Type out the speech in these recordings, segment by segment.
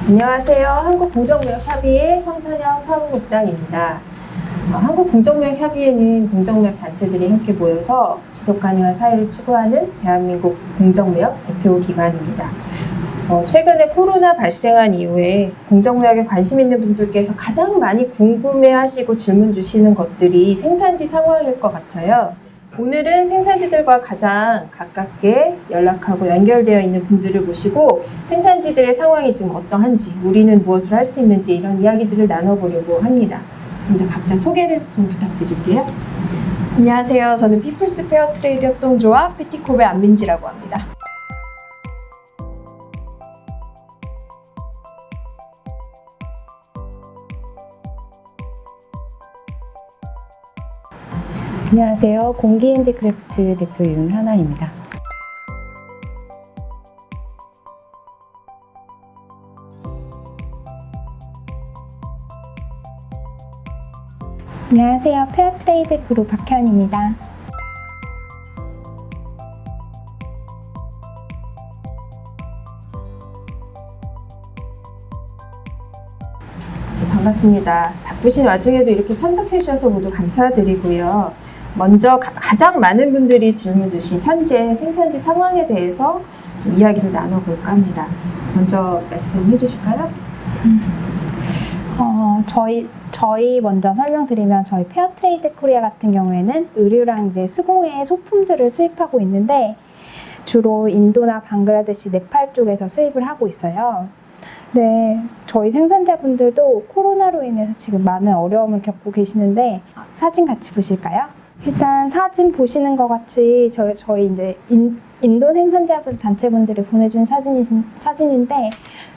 안녕하세요. 한국공정무역협의회 황선영 사무국장입니다. 한국공정무역협의회는 공정무역 단체들이 함께 모여서 지속가능한 사회를 추구하는 대한민국 공정무역 대표기관입니다. 최근에 코로나 발생한 이후에 공정무역에 관심 있는 분들께서 가장 많이 궁금해하시고 질문 주시는 것들이 생산지 상황일 것 같아요. 오늘은 생산지들과 가장 가깝게 연락하고 연결되어 있는 분들을 모시고 생산지들의 상황이 지금 어떠한지, 우리는 무엇을 할 수 있는지 이런 이야기들을 나눠보려고 합니다. 먼저 각자 소개를 좀 부탁드릴게요. 안녕하세요. 저는 피플스 페어트레이드 협동조합 PT콥의 안민지라고 합니다. 안녕하세요. 공기핸디크래프트 대표 윤하나입니다. 안녕하세요. 페어트레이드 그룹 박현입니다. 반갑습니다. 바쁘신 와중에도 이렇게 참석해 주셔서 모두 감사드리고요. 먼저 가장 많은 분들이 질문 주신 현재 생산지 상황에 대해서 좀 이야기를 나눠볼까 합니다. 먼저 말씀해 주실까요? 저희 먼저 설명드리면 저희 페어트레이드 코리아 같은 경우에는 의류랑 이제 수공예 소품들을 수입하고 있는데 주로 인도나 방글라데시, 네팔 쪽에서 수입을 하고 있어요. 네, 저희 생산자분들도 코로나로 인해서 지금 많은 어려움을 겪고 계시는데 사진 같이 보실까요? 일단 사진 보시는 것 같이 저희 이제 인도 생산자분 단체분들이 보내준 사진인데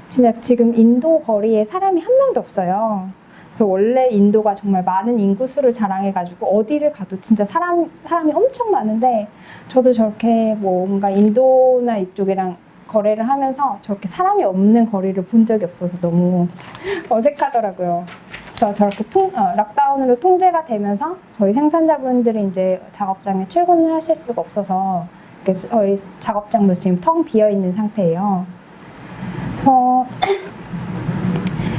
진짜 지금 인도 거리에 사람이 한 명도 없어요. 그래서 원래 인도가 정말 많은 인구수를 자랑해가지고 어디를 가도 진짜 사람이 엄청 많은데 저도 저렇게 뭔가 인도나 이쪽이랑 거래를 하면서 저렇게 사람이 없는 거리를 본 적이 없어서 너무 어색하더라고요. 그래서 저렇게 락다운으로 통제가 되면서 저희 생산자분들이 이제 작업장에 출근을 하실 수가 없어서 저희 작업장도 지금 텅 비어 있는 상태예요. 그래서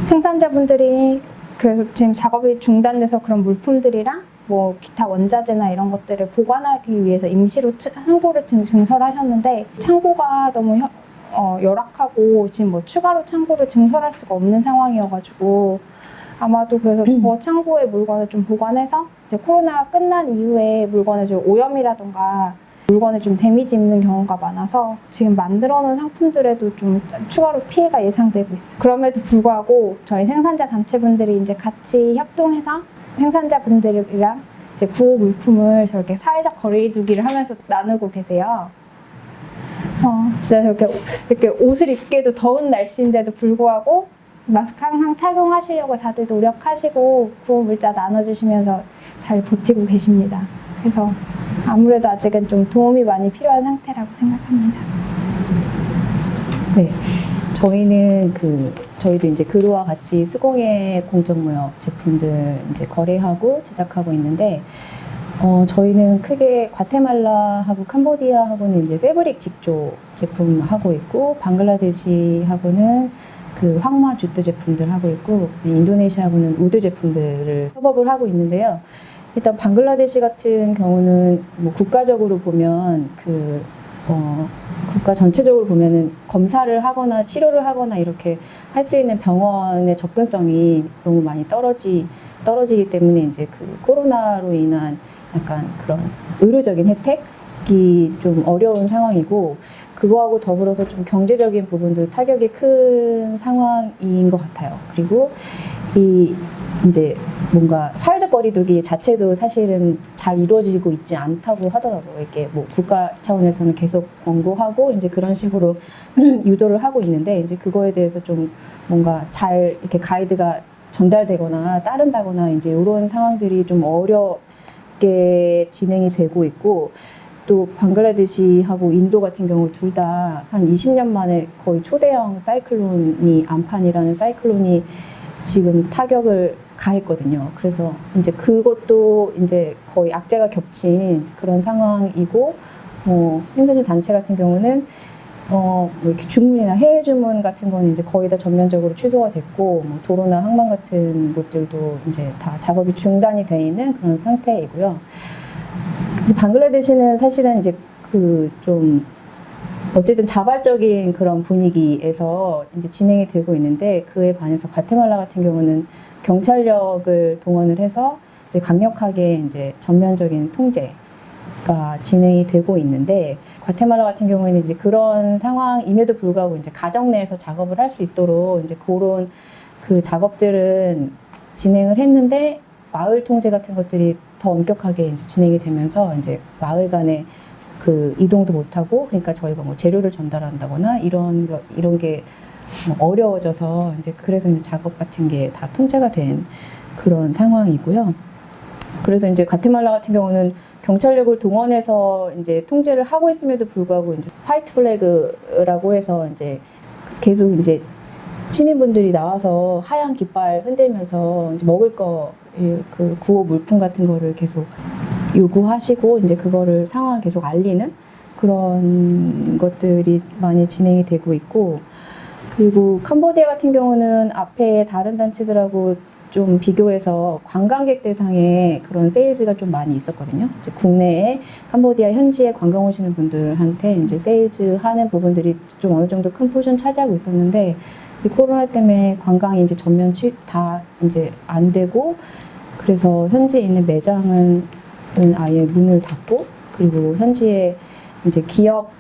생산자분들이 그래서 지금 작업이 중단돼서 그런 물품들이랑 뭐 기타 원자재나 이런 것들을 보관하기 위해서 임시로 창고를 증설하셨는데 창고가 너무 열악하고 지금 뭐 추가로 창고를 증설할 수가 없는 상황이어가지고 아마도 그래서 저 창고에 물건을 좀 보관해서 이제 코로나 끝난 이후에 물건에 좀 오염이라던가 물건에 좀 데미지 입는 경우가 많아서 지금 만들어 놓은 상품들에도 좀 추가로 피해가 예상되고 있어요. 그럼에도 불구하고 저희 생산자 단체분들이 이제 같이 협동해서 생산자분들이랑 이제 구호 물품을 저렇게 사회적 거리두기를 하면서 나누고 계세요. 진짜 이렇게 옷을 입기에도 더운 날씨인데도 불구하고 마스크 항상 착용하시려고 다들 노력하시고 구호 물자 나눠주시면서 잘 버티고 계십니다. 그래서 아무래도 아직은 좀 도움이 많이 필요한 상태라고 생각합니다. 네, 저희도 이제 그로와 같이 수공예 공정무역 제품들 이제 거래하고 제작하고 있는데, 저희는 크게 과테말라하고 캄보디아하고는 이제 패브릭 직조 제품 하고 있고, 방글라데시하고는 그 황마 주트 제품들 하고 있고, 인도네시아하고는 우드 제품들을 협업을 하고 있는데요. 일단 방글라데시 같은 경우는 뭐 국가적으로 보면 국가 전체적으로 보면은 검사를 하거나 치료를 하거나 이렇게 할 수 있는 병원의 접근성이 너무 많이 떨어지기 때문에 이제 그 코로나로 인한 약간 그런 의료적인 혜택이 좀 어려운 상황이고, 그거하고 더불어서 좀 경제적인 부분도 타격이 큰 상황인 것 같아요. 그리고 이제 뭔가 사회적 거리두기 자체도 사실은 잘 이루어지고 있지 않다고 하더라고요. 이게 뭐 국가 차원에서는 계속 권고하고 이제 그런 식으로 유도를 하고 있는데, 이제 그거에 대해서 좀 뭔가 잘 이렇게 가이드가 전달되거나 따른다거나 이제 이런 상황들이 좀 어렵게 진행이 되고 있고, 또 방글라데시하고 인도 같은 경우 둘 다 한 20년 만에 거의 초대형 사이클론이 암판이라는 사이클론이 지금 타격을 가했거든요. 그래서 이제 그것도 이제 거의 악재가 겹친 그런 상황이고, 생산자 단체 같은 경우는 뭐 이렇게 주문이나 해외 주문 같은 거는 이제 거의 다 전면적으로 취소가 됐고, 뭐 도로나 항만 같은 곳들도 이제 다 작업이 중단이 돼 있는 그런 상태이고요. 이제 방글라데시는 사실은 이제 그 좀 어쨌든 자발적인 그런 분위기에서 이제 진행이 되고 있는데, 그에 반해서 과테말라 같은 경우는 경찰력을 동원을 해서 이제 강력하게 이제 전면적인 통제가 진행이 되고 있는데, 과테말라 같은 경우에는 이제 그런 상황임에도 불구하고 이제 가정 내에서 작업을 할 수 있도록 이제 그런 그 작업들은 진행을 했는데, 마을 통제 같은 것들이 더 엄격하게 이제 진행이 되면서 이제 마을 간에 그 이동도 못하고, 그러니까 저희가 뭐 재료를 전달한다거나 이런 게 뭐 어려워져서 이제 그래서 이제 작업 같은 게 다 통제가 된 그런 상황이고요. 그래서 이제 과테말라 같은 경우는 경찰력을 동원해서 이제 통제를 하고 있음에도 불구하고 이제 화이트 플래그라고 해서 이제 계속 이제 시민분들이 나와서 하얀 깃발 흔들면서 이제 먹을 거, 그 구호 물품 같은 거를 계속 요구하시고 이제 그거를 상황을 계속 알리는 그런 것들이 많이 진행이 되고 있고, 그리고 캄보디아 같은 경우는 앞에 다른 단체들하고 좀 비교해서 관광객 대상의 그런 세일즈가 좀 많이 있었거든요. 이제 국내에 캄보디아 현지에 관광 오시는 분들한테 이제 세일즈 하는 부분들이 좀 어느 정도 큰 포션 차지하고 있었는데, 이 코로나 때문에 관광이 이제 전면 다 이제 안 되고, 그래서 현지에 있는 매장은 아예 문을 닫고, 그리고 현지에 이제 기업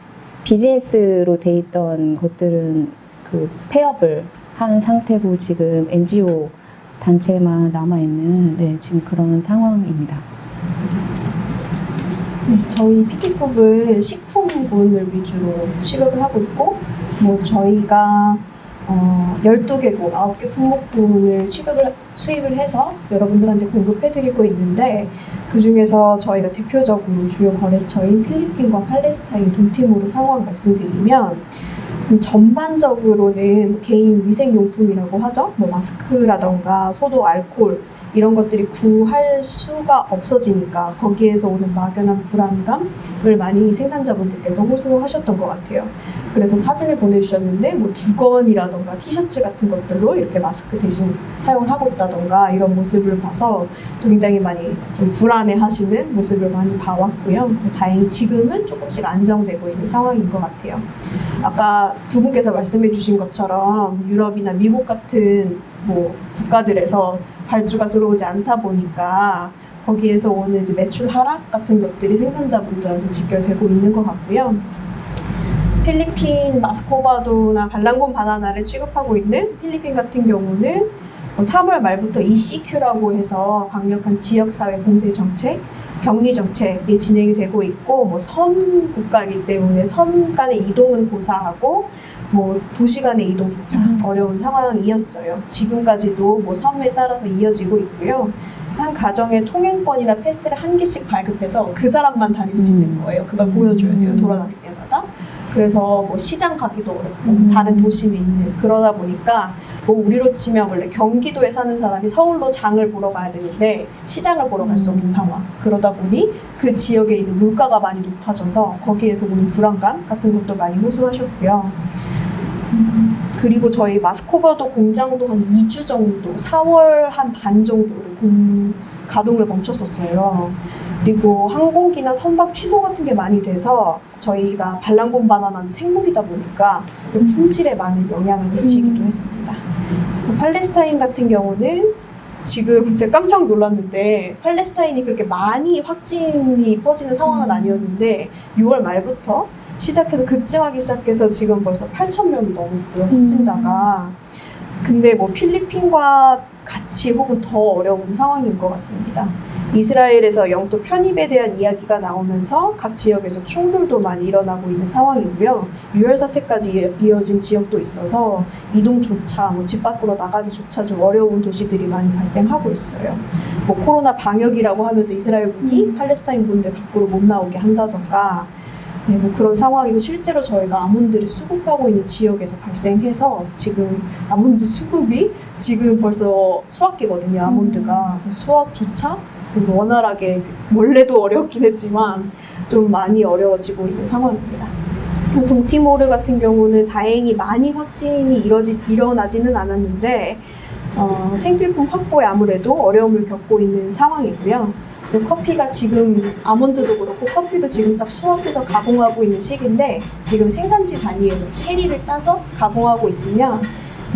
비즈니스로 돼 있던 것들은 그 폐업을 한 상태고, 지금 NGO 단체만 남아있는 지금 그런 상황입니다. 네, 저희 PT컵은 식품군을 위주로 취급을 하고 있고, 뭐 저희가 12개국, 9개 품목군을 수입을 해서 여러분들한테 공급해드리고 있는데, 그 중에서 저희가 대표적으로 주요 거래처인 필리핀과 팔레스타인, 동티모르 상황 말씀드리면, 전반적으로는 개인 위생용품이라고 하죠. 뭐 마스크라던가 소독 알코올 이런 것들이 구할 수가 없어지니까 거기에서 오는 막연한 불안감을 많이 생산자분들께서 호소하셨던 것 같아요. 그래서 사진을 보내주셨는데 뭐 두건이라던가 티셔츠 같은 것들로 이렇게 마스크 대신 사용을 하고 있다던가 이런 모습을 봐서 또 굉장히 많이 좀 불안해하시는 모습을 많이 봐왔고요. 다행히 지금은 조금씩 안정되고 있는 상황인 것 같아요. 아까 두 분께서 말씀해 주신 것처럼 유럽이나 미국 같은 뭐 국가들에서 발주가 들어오지 않다 보니까 거기에서 오는 이제 매출 하락 같은 것들이 생산자분들한테 직결되고 있는 것 같고요. 필리핀 마스코바도나 발랑곤 바나나를 취급하고 있는 필리핀 같은 경우는 3월 말부터 ECQ라고 해서 강력한 지역사회 공세 정책, 격리 정책이 진행이 되고 있고, 뭐 섬 국가이기 때문에 섬 간의 이동은 고사하고 뭐 도시 간의 이동조차 어려운 상황이었어요. 지금까지도 뭐 섬에 따라서 이어지고 있고요. 한 가정의 통행권이나 패스를 한 개씩 발급해서 그 사람만 다닐 수 있는 거예요. 그걸 보여줘야 돼요, 돌아다닐 때마다. 그래서 뭐 시장 가기도 어렵고 다른 도심에 있는, 그러다 보니까 뭐 우리로 치면 원래 경기도에 사는 사람이 서울로 장을 보러 가야 되는데 시장을 보러 갈 수 없는 상황. 그러다 보니 그 지역에 있는 물가가 많이 높아져서 거기에서 오는 불안감 같은 것도 많이 호소하셨고요. 그리고 저희 마스코바도 공장도 한 2주 정도, 4월 한 반 정도를 가동을 멈췄었어요. 그리고 항공기나 선박 취소 같은 게 많이 돼서 저희가 발랑곤 바나나는 생물이다 보니까 품질에 많은 영향을 미치기도 했습니다. 팔레스타인 같은 경우는 지금 제가 깜짝 놀랐는데, 팔레스타인이 그렇게 많이 확진이 퍼지는 상황은 아니었는데 6월 말부터 시작해서 급증하기 시작해서 지금 벌써 8,000명이 넘고요, 확진자가. 근데 뭐 필리핀과 같이 혹은 더 어려운 상황인 것 같습니다. 이스라엘에서 영토 편입에 대한 이야기가 나오면서 각 지역에서 충돌도 많이 일어나고 있는 상황이고요. 유혈 사태까지 이어진 지역도 있어서 이동조차, 뭐 집 밖으로 나가기조차 좀 어려운 도시들이 많이 발생하고 있어요. 뭐 코로나 방역이라고 하면서 이스라엘군이 팔레스타인 분들 밖으로 못 나오게 한다던가, 네, 뭐 그런 상황이고, 실제로 저희가 아몬드를 수급하고 있는 지역에서 발생해서 지금 아몬드 수급이 지금 벌써 수확기거든요, 아몬드가. 그래서 수확조차 원활하게, 원래도 어렵긴 했지만 좀 많이 어려워지고 있는 상황입니다. 동티모르 같은 경우는 다행히 많이 확진이 일어나지는 않았는데 생필품 확보에 아무래도 어려움을 겪고 있는 상황이고요. 그리고 커피가 지금 아몬드도 그렇고 커피도 지금 딱 수확해서 가공하고 있는 시기인데 지금 생산지 단위에서 체리를 따서 가공하고 있으면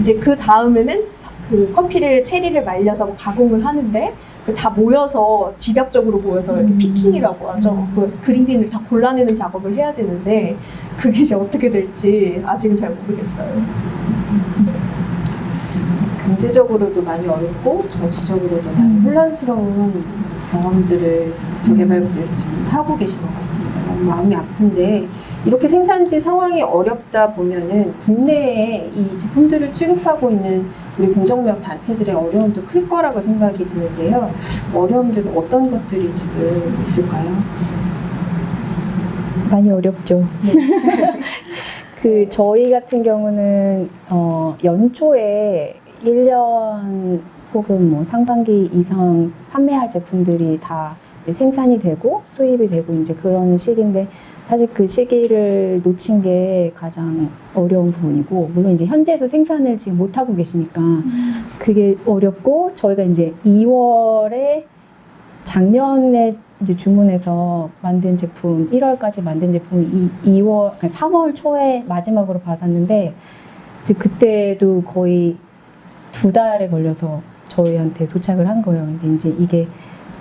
이제 그 다음에는 그 커피를 체리를 말려서 가공을 하는데 다 모여서 집약적으로 모여서 이렇게 피킹이라고 하죠. 그 그린빈을 다 골라내는 작업을 해야 되는데 그게 이제 어떻게 될지 아직은 잘 모르겠어요. 경제적으로도 많이 어렵고 정치적으로도 많이 혼란스러운 경험들을 저개발국에서 지금 하고 계신 것 같습니다. 너무 마음이 아픈데 이렇게 생산지 상황이 어렵다 보면은 국내에 이 제품들을 취급하고 있는 우리 공정무역 단체들의 어려움도 클 거라고 생각이 드는데요. 어려움들은 어떤 것들이 지금 있을까요? 많이 어렵죠. 그 저희 같은 경우는 연초에 1년 혹은 뭐 상반기 이상 판매할 제품들이 다 이제 생산이 되고 수입이 되고 이제 그런 시기인데 사실 그 시기를 놓친 게 가장 어려운 부분이고 물론 이제 현지에서 생산을 지금 못 하고 계시니까 그게 어렵고 저희가 이제 2월에 작년에 이제 주문해서 만든 제품 1월까지 만든 제품 3월 초에 마지막으로 받았는데 이제 그때도 거의 2달에 걸려서 저희한테 도착을 한 거예요. 근데 이제 이게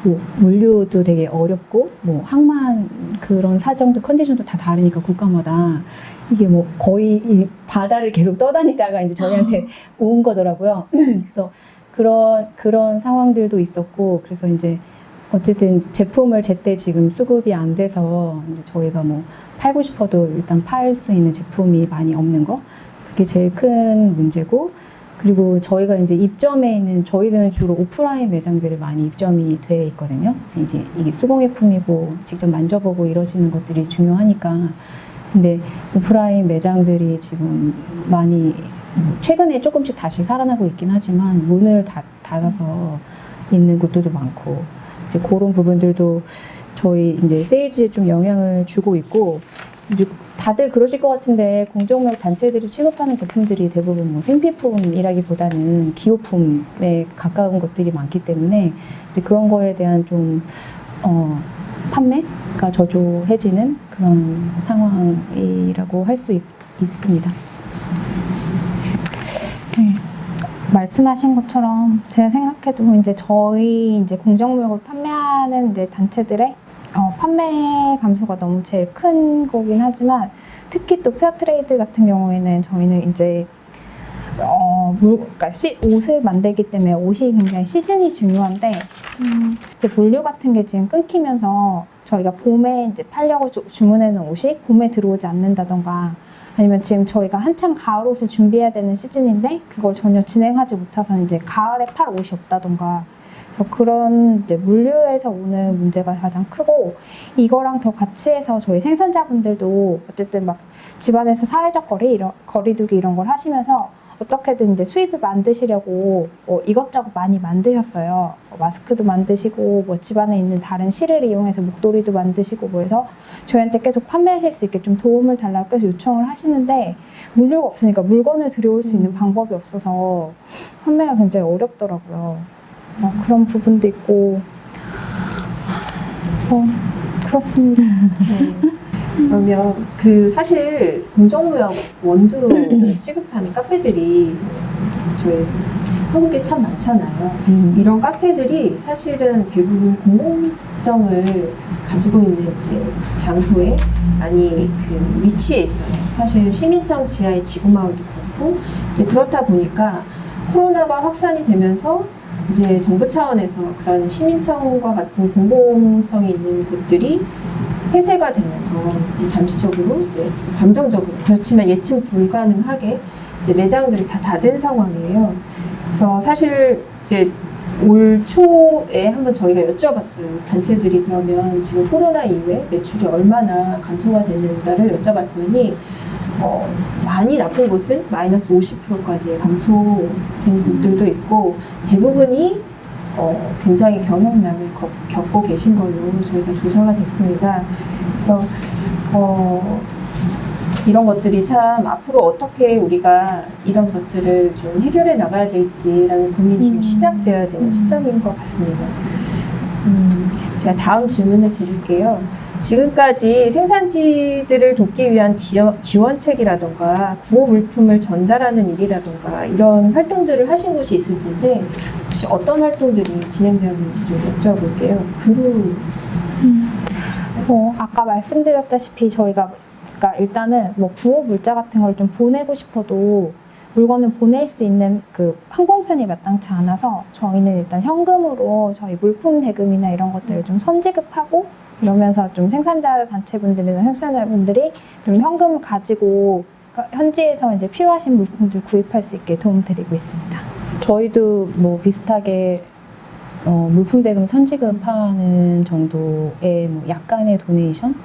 뭐 물류도 되게 어렵고 뭐 항만 그런 사정도 컨디션도 다 다르니까 국가마다 이게 뭐 거의 이 바다를 계속 떠다니다가 이제 저희한테 온 거더라고요. 그래서 그런 상황들도 있었고 그래서 이제 어쨌든 제품을 제때 지금 수급이 안 돼서 이제 저희가 뭐 팔고 싶어도 일단 팔 수 있는 제품이 많이 없는 거 그게 제일 큰 문제고 그리고 저희가 이제 입점해 있는 저희는 주로 오프라인 매장들이 많이 입점이 돼 있거든요. 그래서 이제 이게 수공예품이고 직접 만져보고 이러시는 것들이 중요하니까 근데 오프라인 매장들이 지금 많이 최근에 조금씩 다시 살아나고 있긴 하지만 문을 닫아서 있는 곳들도 많고 이제 그런 부분들도 저희 이제 세일즈에 좀 영향을 주고 있고 이제 다들 그러실 것 같은데 공정무역 단체들이 취급하는 제품들이 대부분 뭐 생필품이라기보다는 기호품에 가까운 것들이 많기 때문에 이제 그런 거에 대한 좀 판매가 저조해지는 그런 상황이라고 할 수 있습니다. 네. 말씀하신 것처럼 제가 생각해도 이제 저희 이제 공정무역을 판매하는 이제 단체들의 판매 감소가 너무 제일 큰 거긴 하지만 특히 또 페어트레이드 같은 경우에는 저희는 이제 그러니까 옷을 만들기 때문에 옷이 굉장히 시즌이 중요한데 이제 물류 같은 게 지금 끊기면서 저희가 봄에 이제 팔려고 주문해 놓은 옷이 봄에 들어오지 않는다던가 아니면 지금 저희가 한참 가을 옷을 준비해야 되는 시즌인데 그걸 전혀 진행하지 못해서 이제 가을에 팔 옷이 없다던가 그런 이제 물류에서 오는 문제가 가장 크고 이거랑 더 같이 해서 저희 생산자분들도 어쨌든 막 집안에서 사회적 거리두기 이런 걸 하시면서 어떻게든 이제 수입을 만드시려고 이것저것 많이 만드셨어요. 마스크도 만드시고 뭐 집안에 있는 다른 실을 이용해서 목도리도 만드시고 뭐 해서 저희한테 계속 판매하실 수 있게 좀 도움을 달라고 계속 요청을 하시는데 물류가 없으니까 물건을 들여올 수 있는 방법이 없어서 판매가 굉장히 어렵더라고요. 그래서 그런 부분도 있고 그렇습니다. 네. 그러면 그 사실 공정무역 원두를 취급하는 카페들이 저희 한국에 참 많잖아요. 이런 카페들이 사실은 대부분 공공성을 가지고 있는 이제 장소에 아니 그 위치에 있어요. 사실 시민청 지하의 지구마을도 그렇고 이제 그렇다 보니까 코로나가 확산이 되면서 이제 정부 차원에서 그런 시민청과 같은 공공성이 있는 곳들이 폐쇄가 되면서 이제 잠시적으로 이제 잠정적으로 그렇지만 예측 불가능하게 이제 매장들이 다 닫은 상황이에요. 그래서 사실 이제 올 초에 한번 저희가 여쭤봤어요. 단체들이 그러면 지금 코로나 이후에 매출이 얼마나 감소가 됐는가를 여쭤봤더니 많이 나쁜 곳은 마이너스 50%까지 감소된 곳들도 있고 대부분이 굉장히 경영난을 겪고 계신 걸로 저희가 조사가 됐습니다. 그래서 이런 것들이 참 앞으로 어떻게 우리가 이런 것들을 좀 해결해 나가야 될지라는 고민이 좀 시작되어야 되는 시점인 것 같습니다. 제가 다음 질문을 드릴게요. 지금까지 생산지들을 돕기 위한 지원책이라던가 구호 물품을 전달하는 일이라던가 이런 활동들을 하신 곳이 있을 텐데 혹시 어떤 활동들이 진행되었는지 좀 여쭤볼게요. 아까 말씀드렸다시피 저희가 그러니까 일단은 뭐 구호 물자 같은 걸 좀 보내고 싶어도 물건을 보낼 수 있는 그 항공편이 마땅치 않아서 저희는 일단 현금으로 저희 물품 대금이나 이런 것들을 좀 선지급하고 이러면서 좀 생산자 단체분들이나 생산자분들이 좀 현금을 가지고 현지에서 이제 필요하신 물품들 구입할 수 있게 도움드리고 있습니다. 저희도 뭐 비슷하게 물품 대금 선지급하는 정도의 뭐 약간의 도네이션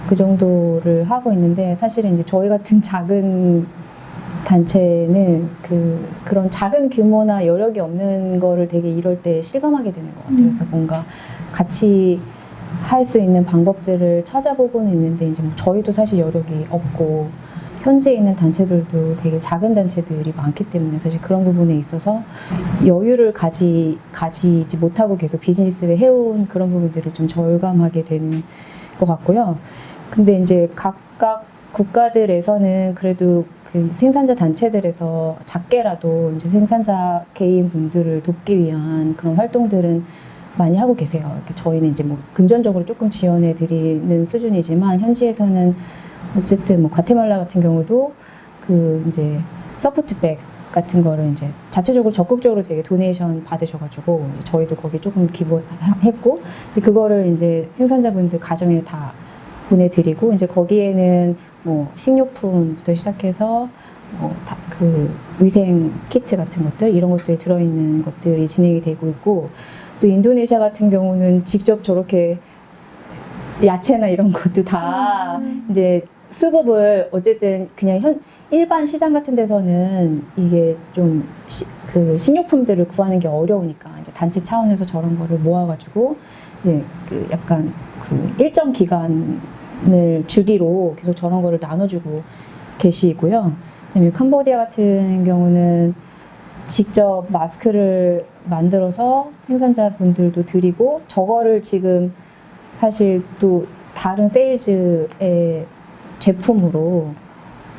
그 정도를 하고 있는데 사실은 이제 저희 같은 작은 단체는 그런 작은 규모나 여력이 없는 거를 되게 이럴 때 실감하게 되는 것 같아요. 그래서 뭔가 같이 할 수 있는 방법들을 찾아보고는 있는데 이제 뭐 저희도 사실 여력이 없고 현지에 있는 단체들도 되게 작은 단체들이 많기 때문에 사실 그런 부분에 있어서 여유를 가지지 못하고 계속 비즈니스를 해온 그런 부분들을 좀 절감하게 되는 것 같고요. 근데 이제 각각 국가들에서는 그래도 그 생산자 단체들에서 작게라도 이제 생산자 개인 분들을 돕기 위한 그런 활동들은 많이 하고 계세요. 이렇게 저희는 이제 뭐 금전적으로 조금 지원해 드리는 수준이지만 현지에서는 어쨌든 뭐 과테말라 같은 경우도 그 이제 서포트백 같은 거를 이제 자체적으로 적극적으로 되게 도네이션 받으셔가지고 저희도 거기 조금 기부했고 그거를 이제 생산자분들 가정에 다 보내드리고 이제 거기에는 뭐 식료품부터 시작해서 그 위생 키트 같은 것들 이런 것들이 들어있는 것들이 진행이 되고 있고 또 인도네시아 같은 경우는 직접 저렇게 야채나 이런 것도 다 이제 수급을 어쨌든 그냥 일반 시장 같은 데서는 이게 좀 그 식료품들을 구하는 게 어려우니까 이제 단체 차원에서 저런 거를 모아가지고 그 약간 그 일정 기간을 주기로 계속 저런 거를 나눠주고 계시고요. 그다음에 캄보디아 같은 경우는 직접 마스크를 만들어서 생산자분들도 드리고 저거를 지금 사실 또 다른 세일즈의 제품으로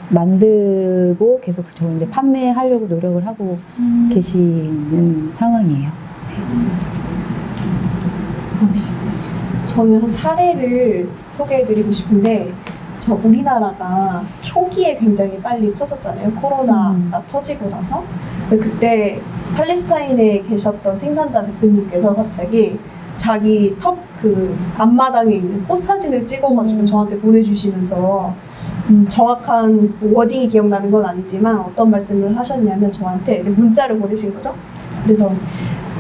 만들고 계속 저 이제 판매하려고 노력을 하고 계시는 상황이에요. 저는 한 사례를 소개해드리고 싶은데 우리나라가 초기에 굉장히 빨리 퍼졌잖아요. 코로나가 터지고 나서. 그때 팔레스타인에 계셨던 생산자 대표님께서 갑자기 자기 그 앞마당에 있는 꽃 사진을 찍어가지고 저한테 보내주시면서 정확한 워딩이 기억나는 건 아니지만 어떤 말씀을 하셨냐면 저한테 이제 문자를 보내신 거죠. 그래서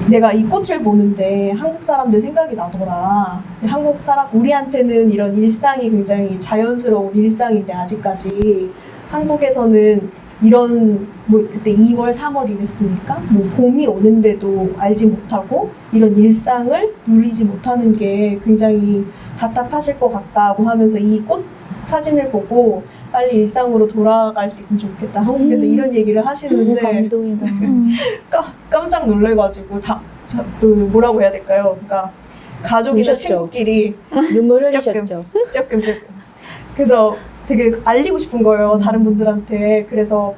내가 이 꽃을 보는데 한국 사람들 생각이 나더라. 한국 사람, 우리한테는 이런 일상이 굉장히 자연스러운 일상인데 아직까지 한국에서는 이런 뭐 그때 2월, 3월 이랬으니까 뭐 봄이 오는데도 알지 못하고 이런 일상을 누리지 못하는 게 굉장히 답답하실 것 같다고 하면서 이 꽃 사진을 보고 빨리 일상으로 돌아갈 수 있으면 좋겠다. 한국에서 이런 얘기를 하시는데 감동이다. 깜짝 놀래가지고 뭐라고 해야 될까요? 그러니까 가족이나 우셨죠? 친구끼리 눈물 흘리셨죠? 조금 그래서 되게 알리고 싶은 거예요. 다른 분들한테. 그래서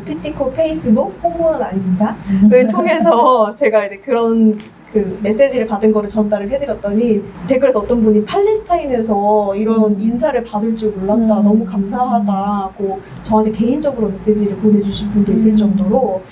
피티코 페이스북 홍보는 아닙니다. 그걸 통해서 제가 이제 그런 그 메시지를 받은 거를 전달을 해드렸더니 댓글에서 어떤 분이 팔레스타인에서 이런 인사를 받을 줄 몰랐다. 너무 감사하다고 저한테 개인적으로 메시지를 보내주신 분도 있을 정도로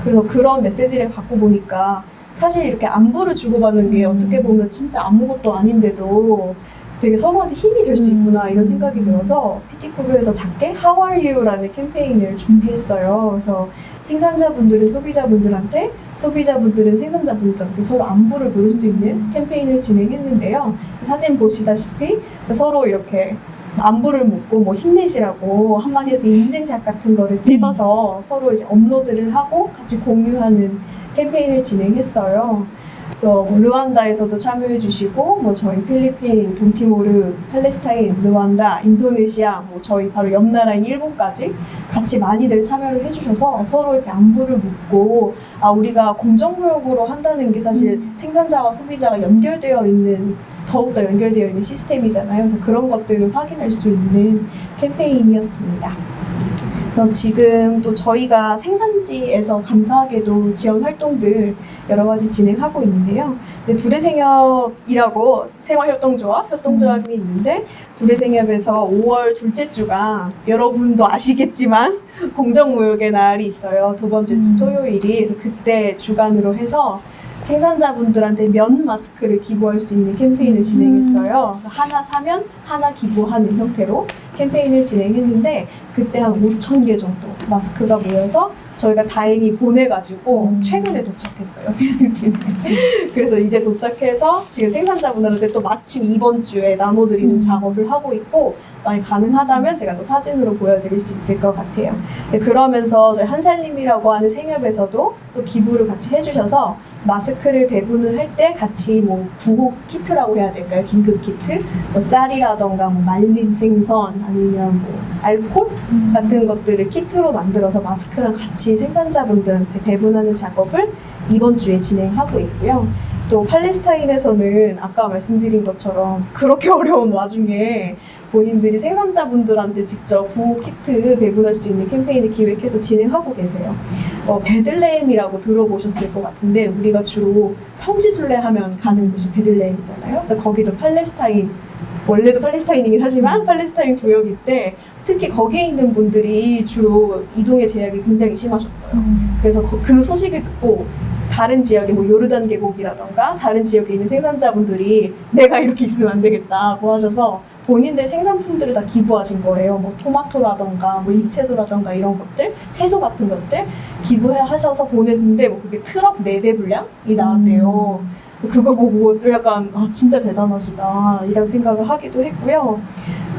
그래서 그런 메시지를 받고 보니까 사실 이렇게 안부를 주고받는 게 어떻게 보면 진짜 아무것도 아닌데도 되게 서로한테 힘이 될 수 있구나 이런 생각이 들어서 피티쿠브에서 작게 How are you?라는 캠페인을 준비했어요. 그래서 생산자분들은 소비자분들한테, 소비자분들은 생산자분들한테 서로 안부를 물을 수 있는 캠페인을 진행했는데요. 사진 보시다시피 서로 이렇게 안부를 묻고 뭐 힘내시라고 한마디에서 인증샷 같은 거를 찍어서 서로 이제 업로드를 하고 같이 공유하는 캠페인을 진행했어요. 그래서 뭐 르완다에서도 참여해주시고, 뭐 저희 필리핀, 동티모르, 팔레스타인, 르완다, 인도네시아, 뭐 저희 바로 옆 나라인 일본까지 같이 많이들 참여를 해주셔서 서로 이렇게 안부를 묻고, 아 우리가 공정무역으로 한다는 게 사실 생산자와 소비자가 연결되어 있는, 더욱더 연결되어 있는 시스템이잖아요. 그래서 그런 것들을 확인할 수 있는 캠페인이었습니다. 지금 또 저희가 생산지에서 감사하게도 지원 활동들 여러 가지 진행하고 있는데요. 불의 생협이라고 생활협동조합, 협동조합이 있는데, 불의 생협에서 5월 둘째 주가 여러분도 아시겠지만 공정무역의 날이 있어요. 두 번째 주 토요일이. 그래서 그때 주간으로 해서 생산자분들한테 면 마스크를 기부할 수 있는 캠페인을 진행했어요. 하나 사면 하나 기부하는 형태로 캠페인을 진행했는데, 그때 한 5,000개 정도 마스크가 모여서 저희가 다행히 보내가지고 최근에 도착했어요, 필리핀에. 그래서 이제 도착해서 지금 생산자분들한테 또 마침 이번 주에 나눠드리는 작업을 하고 있고, 만약 가능하다면 제가 또 사진으로 보여드릴 수 있을 것 같아요. 그러면서 저희 한살림이라고 하는 생협에서도 또 기부를 같이 해주셔서 마스크를 배분을 할 때 같이 뭐 구호 키트라고 해야 될까요? 긴급 키트? 뭐 쌀이라던가 뭐 말린 생선, 아니면 뭐 알코올 같은 것들을 키트로 만들어서 마스크랑 같이 생산자분들한테 배분하는 작업을 이번 주에 진행하고 있고요. 또 팔레스타인에서는 아까 말씀드린 것처럼 그렇게 어려운 와중에 본인들이 생산자분들한테 직접 구호 키트 배분할 수 있는 캠페인을 기획해서 진행하고 계세요. 베들레헴이라고 들어보셨을 것 같은데, 우리가 주로 성지순례 하면 가는 곳이 베들레헴이잖아요. 그래서 거기도 팔레스타인, 원래도 팔레스타인이긴 하지만 팔레스타인 구역인데, 특히 거기에 있는 분들이 주로 이동의 제약이 굉장히 심하셨어요. 그래서 그 소식을 듣고 다른 지역에 뭐 요르단 계곡이라던가 다른 지역에 있는 생산자분들이 내가 이렇게 있으면 안 되겠다고 하셔서 본인들 생산품들을 다 기부하신 거예요. 뭐 토마토라던가 뭐 잎채소라던가 이런 것들, 채소 같은 것들 기부하셔서 보냈는데, 뭐 그게 트럭 4대 분량이 나왔대요. 그거 보고 또 약간 진짜 대단하시다 이런 생각을 하기도 했고요.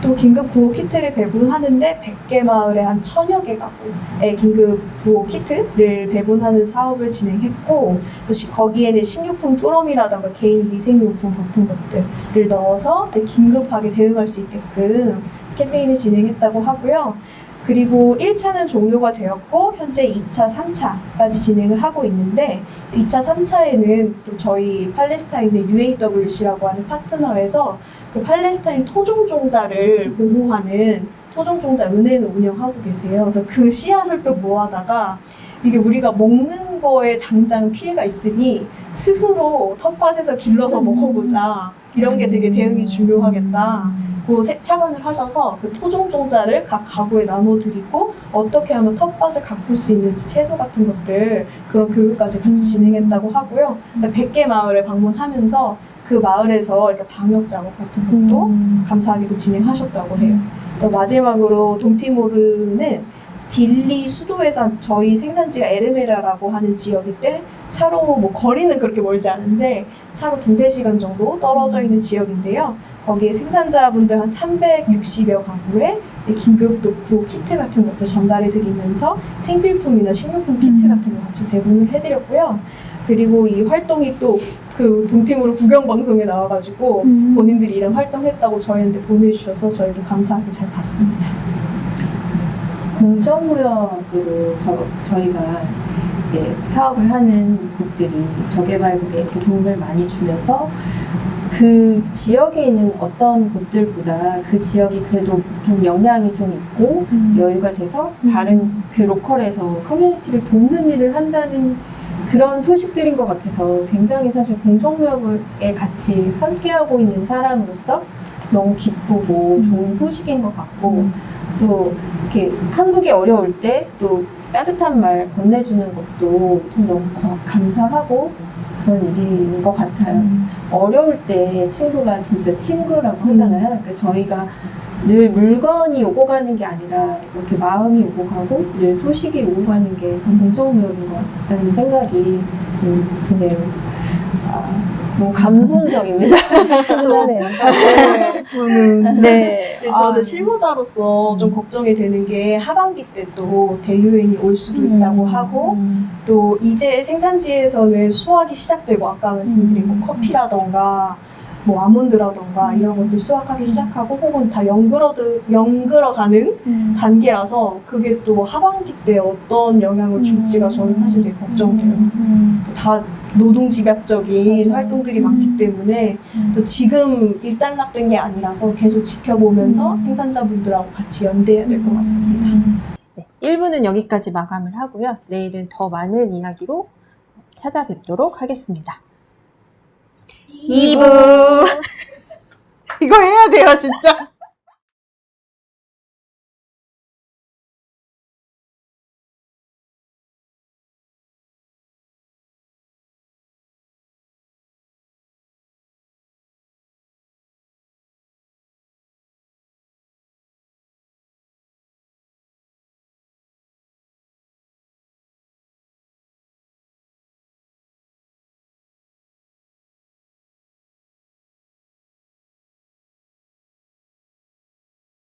또 긴급 구호 키트를 배분하는데 100개 마을에 한 1000여 개 가구에 긴급 구호 키트를 배분하는 사업을 진행했고, 또 거기에는 식료품 뚜러미라던가 개인 위생용품 같은 것들을 넣어서 이제 긴급하게 대응할 수 있게끔 캠페인을 진행했다고 하고요. 그리고 1차는 종료가 되었고 현재 2차, 3차까지 진행을 하고 있는데, 2차, 3차에는 또 저희 팔레스타인의 UAWC라고 하는 파트너에서 그 팔레스타인 토종종자를 보호하는 토종종자 은행을 운영하고 계세요. 그래서 그 씨앗을 또 모아다가, 이게 우리가 먹는 거에 당장 피해가 있으니 스스로 텃밭에서 길러서 먹어보자, 이런 게 되게 대응이 중요하겠다. 착안을 하셔서 그 토종종자를 각 가구에 나눠드리고 어떻게 하면 텃밭을 가꿀 수 있는지, 채소 같은 것들, 그런 교육까지 같이 진행했다고 하고요. 100개 마을을 방문하면서 그 마을에서 이렇게 방역 작업 같은 것도 감사하게도 진행하셨다고 해요. 또 마지막으로 동티모르는 딜리 수도에서 저희 생산지가 에르메라라고 하는 지역인데, 차로 뭐 거리는 그렇게 멀지 않은데 차로 2-3시간 정도 떨어져 있는 지역인데요. 거기에 생산자분들 한 360여 가구에 긴급 구호 키트 같은 것도 전달해 드리면서 생필품이나 식료품 키트 같은 거 같이 배분을 해드렸고요. 그리고 이 활동이 또 그 동팀으로 구경 방송에 나와가지고 본인들이 이런 활동했다고 저희한테 보내주셔서 저희도 감사하게 잘 봤습니다. 공정무역으로 저희가 이제 사업을 하는 곳들이 저개발국에 이렇게 도움을 많이 주면서 그 지역에 있는 어떤 곳들보다 그 지역이 그래도 좀 영향이 좀 있고 여유가 돼서 다른 그 로컬에서 커뮤니티를 돕는 일을 한다는 그런 소식들인 것 같아서, 굉장히 사실 공정무역에 같이 함께하고 있는 사람으로서 너무 기쁘고 좋은 소식인 것 같고, 또 이렇게 한국이 어려울 때 또 따뜻한 말 건네주는 것도 좀 너무 감사하고 그런 일인 것 같아요. 어려울 때 친구가 진짜 친구라고 하잖아요. 그러니까 저희가 늘 물건이 오고 가는 게 아니라 이렇게 마음이 오고 가고 늘 소식이 오고 가는 게 전 공정무역인 것 같다는 생각이 드네요. 감동적입니다. 훈훈하네요. 네. 근데 저는 실무자로서 좀 걱정이 되는 게 하반기 때 또 대유행이 올 수도 있다고 하고 또 이제 생산지에서는 수확이 시작되고 아까 말씀드린 뭐 커피라던가 뭐 아몬드라던가 이런 것들 수확하기 시작하고 혹은 다 연그러가는 단계라서 그게 또 하반기 때 어떤 영향을 줄지가 저는 사실 되게 걱정돼요. 다 노동집약적인 맞아요. 활동들이 많기 때문에 또 지금 일단락된 게 아니라서 계속 지켜보면서 생산자분들하고 같이 연대해야 될 것 같습니다. 네, 1부는 여기까지 마감을 하고요. 내일은 더 많은 이야기로 찾아뵙도록 하겠습니다. 2부 이거 해야 돼요, 진짜.